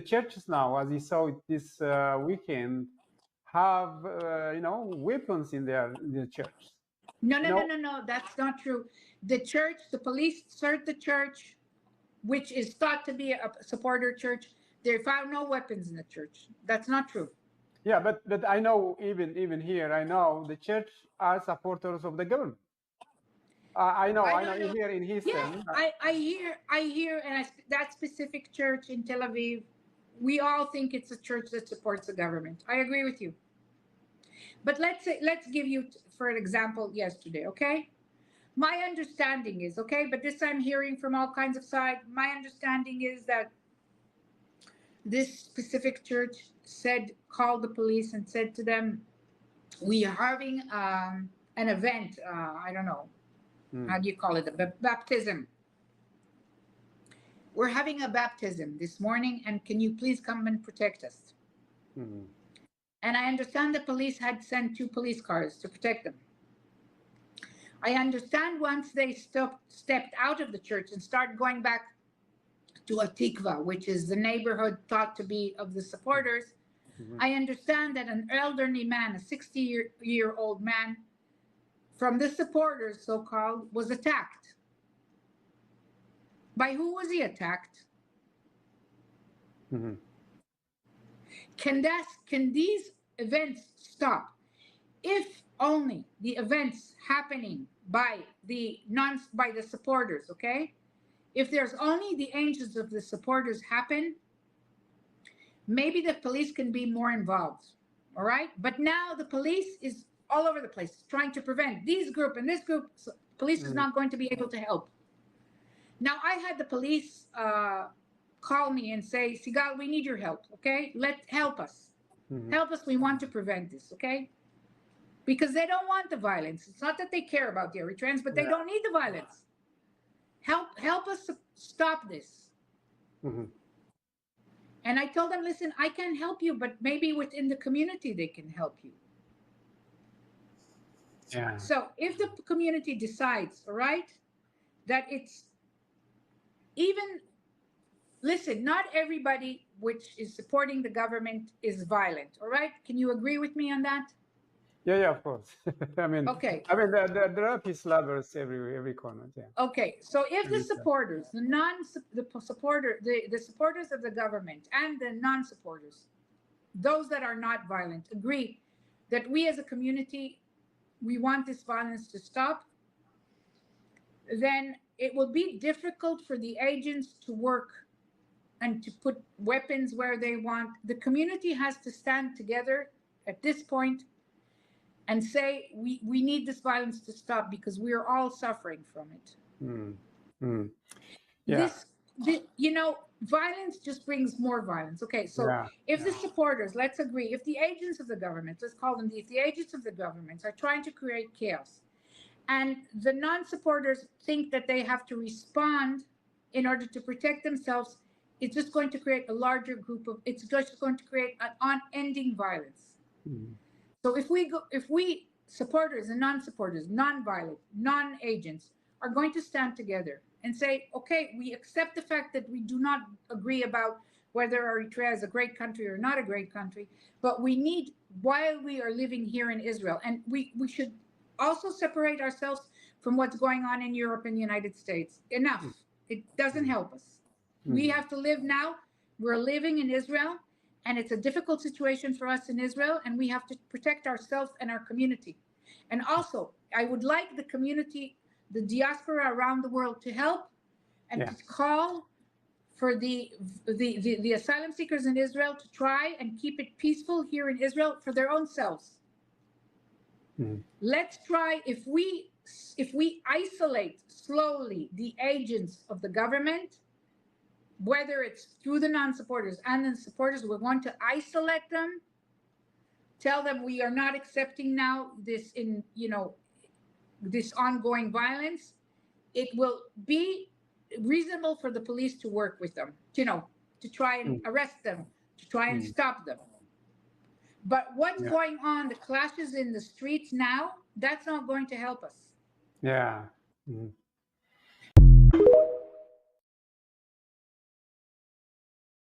churches now, as you saw this weekend, have weapons in the church. No, that's not true. The police searched the church, which is thought to be a supporter church. They found no weapons in the church. That's not true. Yeah, but I know even here, I know the church are supporters of the government. I know here in Houston. Yeah, I hear, and that specific church in Tel Aviv, we all think it's a church that supports the government. I agree with you. But let's give you, for an example, yesterday, okay? My understanding is, okay, but this I'm hearing from all kinds of sides. My understanding is that this specific church called the police and said to them, we are having an event, I don't know, how do you call it, a baptism. We're having a baptism this morning, and can you please come and protect us? Mm-hmm. And I understand the police had sent 2 police cars to protect them. I understand once they stepped out of the church and started going back to Atikva, which is the neighborhood thought to be of the supporters, mm-hmm. I understand that an elderly man, a 60-year-old man from the supporters, so-called, was attacked. By who was he attacked? Mm-hmm. Can these events stop if only the events happening by the supporters, okay? If there's only the angels of the supporters happen, maybe the police can be more involved, all right? But now the police is all over the place trying to prevent these group and this group. So police is not going to be able to help. Now, I had the police call me and say, Sigal, we need your help, okay? Help us. Mm-hmm. Help us, we want to prevent this, okay? Because they don't want the violence. It's not that they care about the Eritreans, but they don't need the violence. Help us stop this. Mm-hmm. And I told them, listen, I can help you, but maybe within the community they can help you. Yeah. So if the community decides, all right, that it's even, listen, not everybody which is supporting the government is violent, all right? Can you agree with me on that? Yeah, of course. Okay. There are peace lovers every corner. Yeah. Okay, so if the supporters, the supporters of the government and the non-supporters, those that are not violent, agree that we as a community, we want this violence to stop, then it will be difficult for the agents to work and to put weapons where they want. The community has to stand together at this point and say, we need this violence to stop because we are all suffering from it. Yeah. Violence just brings more violence. Okay, so if the supporters, let's agree, if the agents of the government, let's call them if the agents of the government are trying to create chaos, and the non-supporters think that they have to respond in order to protect themselves, it's just going to create a larger group it's just going to create an unending violence. Mm-hmm. So if we supporters and non-supporters, non-violent, non-agents are going to stand together and say, okay, we accept the fact that we do not agree about whether Eritrea is a great country or not a great country, but we need, while we are living here in Israel, and we should also separate ourselves from what's going on in Europe and the United States. Enough. It doesn't help us. We have to live now. We're living in Israel, and it's a difficult situation for us in Israel, and we have to protect ourselves and our community. And also, I would like the community, the diaspora around the world to help and to call for the asylum seekers in Israel to try and keep it peaceful here in Israel for their own selves. Let's try, if we isolate slowly the agents of the government, whether it's through the non-supporters and the supporters, we want to isolate them, tell them we are not accepting now this this ongoing violence. It will be reasonable for the police to work with them, to try and arrest them, to try and stop them. But what's going on, the clashes in the streets now, that's not going to help us. Yeah.